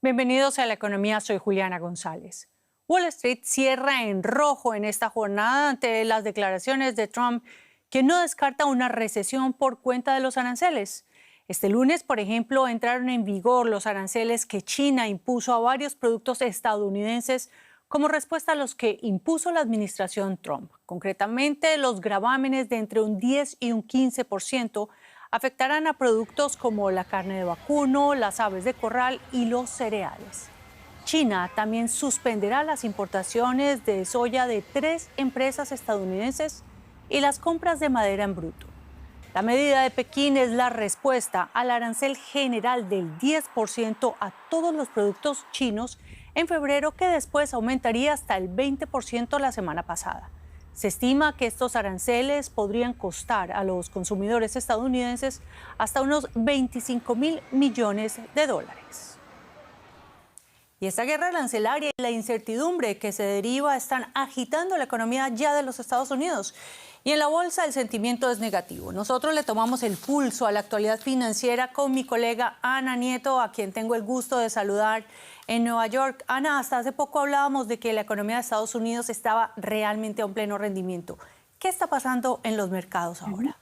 Bienvenidos a La Economía, soy Juliana González. Wall Street cierra en rojo en esta jornada ante las declaraciones de Trump, que no descarta una recesión por cuenta de los aranceles. Este lunes, por ejemplo, entraron en vigor los aranceles que China impuso a varios productos estadounidenses como respuesta a los que impuso la administración Trump. Concretamente, los gravámenes de entre un 10 y un 15% afectarán a productos como la carne de vacuno, las aves de corral y los cereales. China también suspenderá las importaciones de soya de 3 empresas estadounidenses y las compras de madera en bruto. La medida de Pekín es la respuesta al arancel general del 10% a todos los productos chinos en febrero, que después aumentaría hasta el 20% la semana pasada. Se estima que estos aranceles podrían costar a los consumidores estadounidenses hasta unos $25.000 millones. Y esta guerra arancelaria y la incertidumbre que se deriva están agitando la economía ya de los Estados Unidos. Y en la bolsa el sentimiento es negativo. Nosotros le tomamos el pulso a la actualidad financiera con mi colega Ana Nieto, a quien tengo el gusto de saludar en Nueva York. Ana, hasta hace poco hablábamos de que la economía de Estados Unidos estaba realmente a un pleno rendimiento. ¿Qué está pasando en los mercados ahora?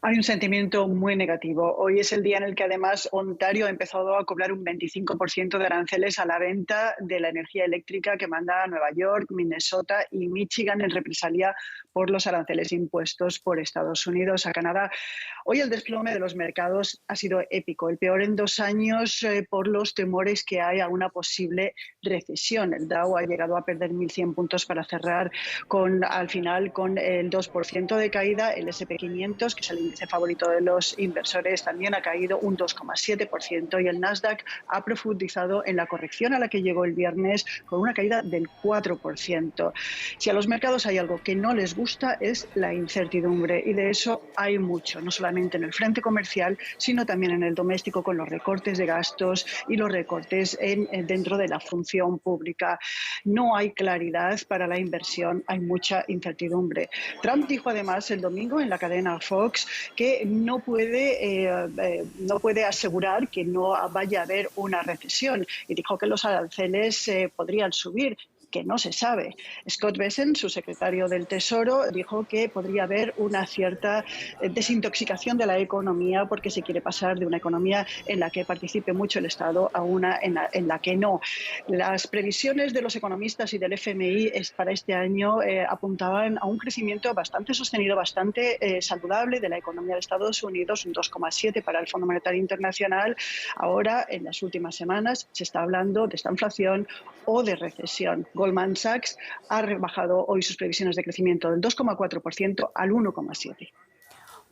Hay un sentimiento muy negativo. Hoy es el día en el que además Ontario ha empezado a cobrar un 25% de aranceles a la venta de la energía eléctrica que manda a Nueva York, Minnesota y Michigan en represalia por los aranceles impuestos por Estados Unidos a Canadá. Hoy el desplome de los mercados ha sido épico, el peor en 2 años por los temores que hay a una posible recesión. El Dow ha llegado a perder 1.100 puntos para cerrar al final con el 2% de caída. El S&P 500, que es el índice favorito de los inversores, también ha caído un 2,7% y el Nasdaq ha profundizado en la corrección a la que llegó el viernes con una caída del 4%. Si a los mercados hay algo que no les gusta es la incertidumbre, y de eso hay mucho, no solamente en el frente comercial, sino también en el doméstico, con los recortes de gastos y los recortes dentro de la función pública. No hay claridad para la inversión, hay mucha incertidumbre. Trump dijo además el domingo en la cadena Fox que no puede asegurar que no vaya a haber una recesión, y dijo que los aranceles podrían subir, que no se sabe. Scott Bessent, su secretario del Tesoro, dijo que podría haber una cierta desintoxicación de la economía, porque se quiere pasar de una economía en la que participe mucho el Estado a una en la que no. Las previsiones de los economistas y del FMI para este año apuntaban a un crecimiento bastante sostenido, bastante saludable de la economía de Estados Unidos, un 2,7 para el Fondo Monetario Internacional. Ahora, en las últimas semanas, se está hablando de esta inflación o de recesión. Goldman Sachs ha rebajado hoy sus previsiones de crecimiento del 2,4% al 1,7%.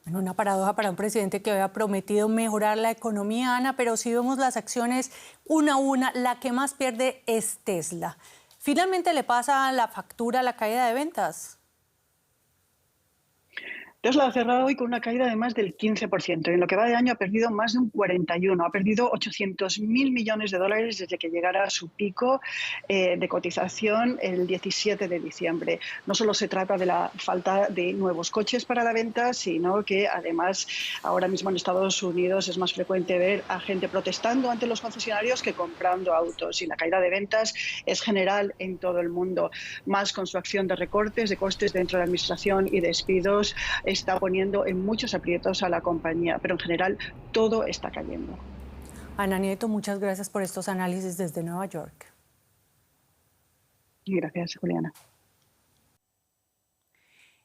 Bueno, una paradoja para un presidente que había prometido mejorar la economía, Ana, pero si vemos las acciones una a una, la que más pierde es Tesla. ¿Finalmente le pasa la factura a la caída de ventas? Tesla ha cerrado hoy con una caída de más del 15%. En lo que va de año ha perdido más de un 41%. Ha perdido $800.000 millones desde que llegara a su pico de cotización el 17 de diciembre. No solo se trata de la falta de nuevos coches para la venta, sino que además ahora mismo en Estados Unidos es más frecuente ver a gente protestando ante los concesionarios que comprando autos. Y la caída de ventas es general en todo el mundo. Más con su acción de recortes de costes dentro de la administración y despidos está poniendo en muchos aprietos a la compañía, pero en general todo está cayendo. Ana Nieto, muchas gracias por estos análisis desde Nueva York. Gracias, Juliana.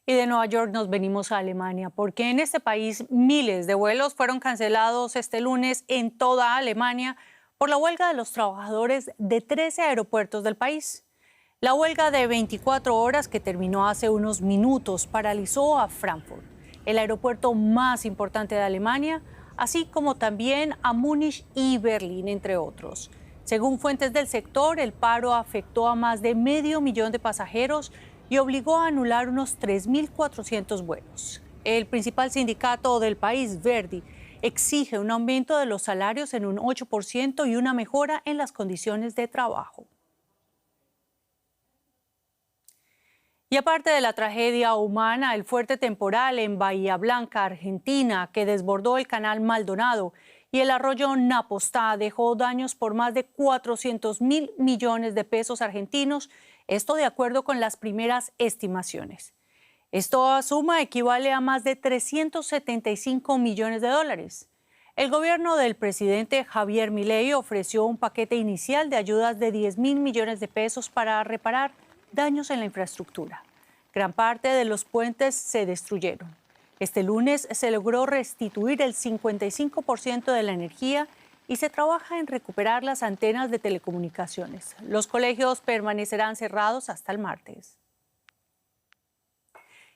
Y de Nueva York nos venimos a Alemania, porque en este país miles de vuelos fueron cancelados este lunes en toda Alemania por la huelga de los trabajadores de 13 aeropuertos del país. La huelga de 24 horas que terminó hace unos minutos paralizó a Frankfurt, el aeropuerto más importante de Alemania, así como también a Múnich y Berlín, entre otros. Según fuentes del sector, el paro afectó a más de 500.000 de pasajeros y obligó a anular unos 3.400 vuelos. El principal sindicato del país, Verdi, exige un aumento de los salarios en un 8% y una mejora en las condiciones de trabajo. Y aparte de la tragedia humana, el fuerte temporal en Bahía Blanca, Argentina, que desbordó el canal Maldonado y el arroyo Napostá dejó daños por más de 400.000 millones de pesos argentinos, esto de acuerdo con las primeras estimaciones. Esta suma equivale a más de 375 millones de dólares. El gobierno del presidente Javier Milei ofreció un paquete inicial de ayudas de 10.000 millones de pesos para reparar daños en la infraestructura. Gran parte de los puentes se destruyeron. Este lunes se logró restituir el 55% de la energía y se trabaja en recuperar las antenas de telecomunicaciones. Los colegios permanecerán cerrados hasta el martes.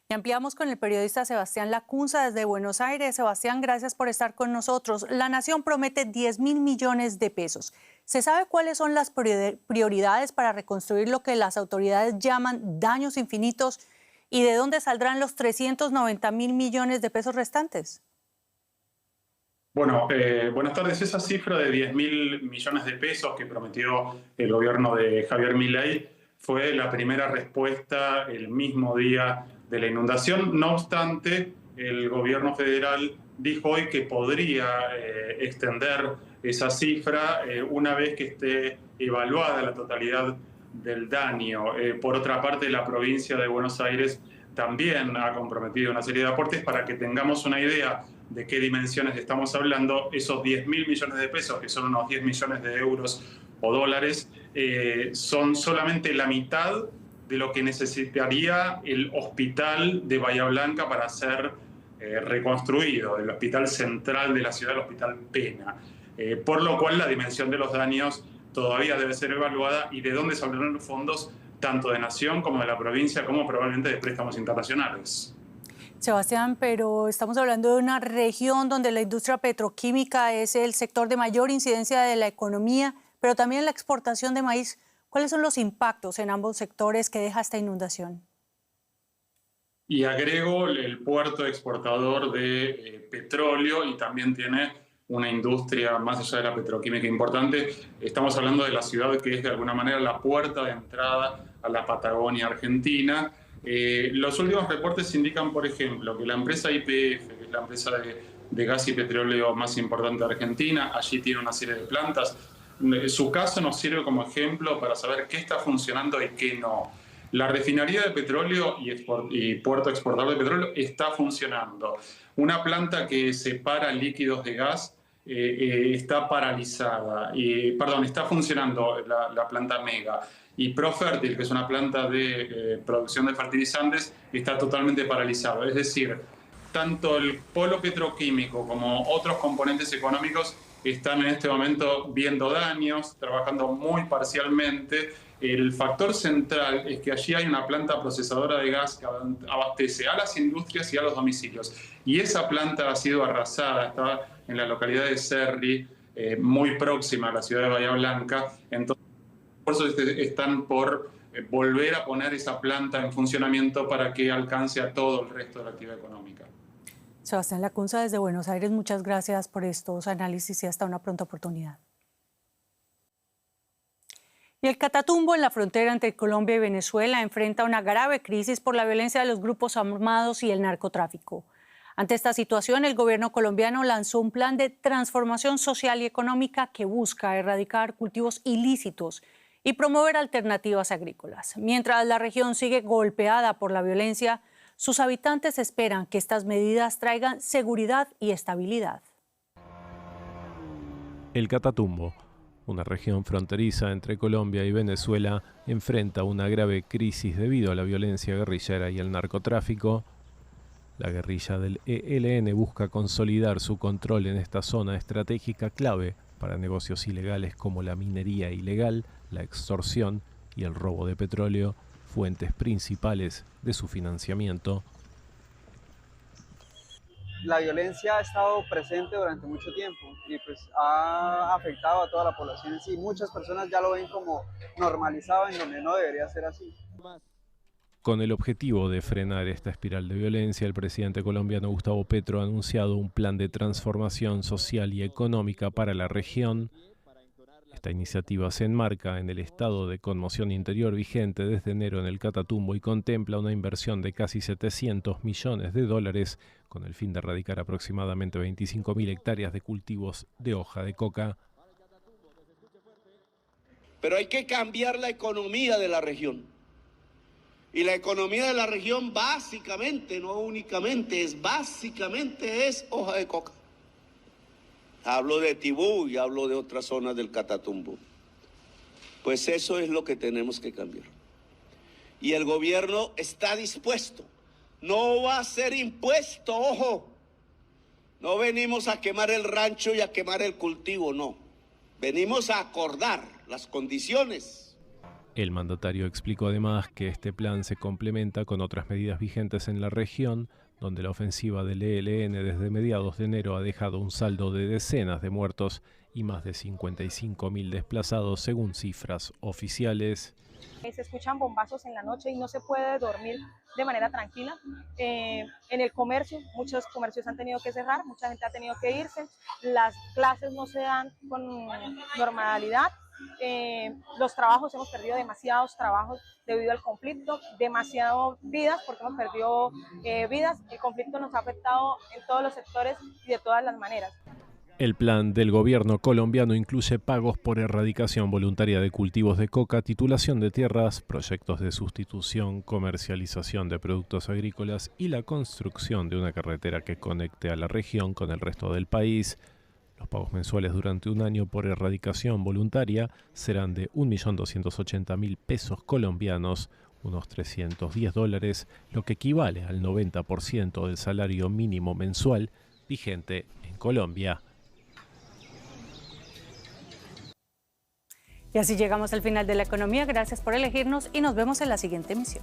Y ampliamos con el periodista Sebastián Lacunza desde Buenos Aires. Sebastián, gracias por estar con nosotros. La Nación promete 10.000 millones de pesos. ¿Se sabe cuáles son las prioridades para reconstruir lo que las autoridades llaman daños infinitos y de dónde saldrán los 390.000 millones de pesos restantes? Bueno, buenas tardes. Esa cifra de 10.000 millones de pesos que prometió el gobierno de Javier Milei fue la primera respuesta el mismo día de la inundación. No obstante, el gobierno federal dijo hoy que podría extender esa cifra una vez que esté evaluada la totalidad del daño. Por otra parte, la provincia de Buenos Aires también ha comprometido una serie de aportes para que tengamos una idea de qué dimensiones estamos hablando. Esos 10.000 millones de pesos, que son unos 10 millones de euros o dólares, son solamente la mitad de lo que necesitaría el hospital de Bahía Blanca para ser reconstruido, el hospital central de la ciudad, el Hospital Pena. Por lo cual la dimensión de los daños todavía debe ser evaluada y de dónde saldrán los fondos tanto de Nación como de la provincia, como probablemente de préstamos internacionales. Sebastián, pero estamos hablando de una región donde la industria petroquímica es el sector de mayor incidencia de la economía, pero también la exportación de maíz. ¿Cuáles son los impactos en ambos sectores que deja esta inundación? Y agrego el puerto exportador de petróleo y también tiene una industria más allá de la petroquímica importante. Estamos hablando de la ciudad que es de alguna manera la puerta de entrada a la Patagonia argentina. Los últimos reportes indican, por ejemplo, que la empresa YPF, que es la empresa de gas y petróleo más importante de Argentina, allí tiene una serie de plantas. Su caso nos sirve como ejemplo para saber qué está funcionando y qué no. La refinería de petróleo y puerto exportador de petróleo está funcionando. Una planta que separa líquidos de gas está paralizada. Está funcionando la planta Mega. Y Profértil, que es una planta de producción de fertilizantes, está totalmente paralizado. Es decir, tanto el polo petroquímico como otros componentes económicos están en este momento viendo daños, trabajando muy parcialmente. El factor central es que allí hay una planta procesadora de gas que abastece a las industrias y a los domicilios. Y esa planta ha sido arrasada, está en la localidad de Cerri, muy próxima a la ciudad de Bahía Blanca. Entonces, por eso están por volver a poner esa planta en funcionamiento para que alcance a todo el resto de la actividad económica. Sebastián Lacunza desde Buenos Aires, muchas gracias por estos análisis y hasta una pronta oportunidad. Y el Catatumbo, en la frontera entre Colombia y Venezuela, enfrenta una grave crisis por la violencia de los grupos armados y el narcotráfico. Ante esta situación, el gobierno colombiano lanzó un plan de transformación social y económica que busca erradicar cultivos ilícitos y promover alternativas agrícolas. Mientras la región sigue golpeada por la violencia, sus habitantes esperan que estas medidas traigan seguridad y estabilidad. El Catatumbo, una región fronteriza entre Colombia y Venezuela, enfrenta una grave crisis debido a la violencia guerrillera y el narcotráfico. La guerrilla del ELN busca consolidar su control en esta zona estratégica clave para negocios ilegales como la minería ilegal, la extorsión y el robo de petróleo, fuentes principales de su financiamiento. La violencia ha estado presente durante mucho tiempo y pues ha afectado a toda la población en sí. Muchas personas ya lo ven como normalizado en donde no debería ser así. Con el objetivo de frenar esta espiral de violencia, el presidente colombiano Gustavo Petro ha anunciado un plan de transformación social y económica para la región. Esta iniciativa se enmarca en el estado de conmoción interior vigente desde enero en el Catatumbo y contempla una inversión de casi $700 millones con el fin de erradicar aproximadamente 25.000 hectáreas de cultivos de hoja de coca. Pero hay que cambiar la economía de la región. Y la economía de la región básicamente, no únicamente, es hoja de coca. Hablo de Tibú y hablo de otras zonas del Catatumbo. Pues eso es lo que tenemos que cambiar. Y el gobierno está dispuesto. No va a ser impuesto, ojo. No venimos a quemar el rancho y a quemar el cultivo, no. Venimos a acordar las condiciones. El mandatario explicó además que este plan se complementa con otras medidas vigentes en la región, donde la ofensiva del ELN desde mediados de enero ha dejado un saldo de decenas de muertos y más de 55.000 desplazados según cifras oficiales. Se escuchan bombazos en la noche y no se puede dormir de manera tranquila. En el comercio, muchos comercios han tenido que cerrar, mucha gente ha tenido que irse, las clases no se dan con normalidad. Los trabajos, hemos perdido demasiados trabajos debido al conflicto, demasiadas vidas porque hemos perdido vidas. El conflicto nos ha afectado en todos los sectores y de todas las maneras. El plan del gobierno colombiano incluye pagos por erradicación voluntaria de cultivos de coca, titulación de tierras, proyectos de sustitución, comercialización de productos agrícolas y la construcción de una carretera que conecte a la región con el resto del país. Los pagos mensuales durante un año por erradicación voluntaria serán de 1.280.000 pesos colombianos, unos $310, lo que equivale al 90% del salario mínimo mensual vigente en Colombia. Y así llegamos al final de la economía. Gracias por elegirnos y nos vemos en la siguiente emisión.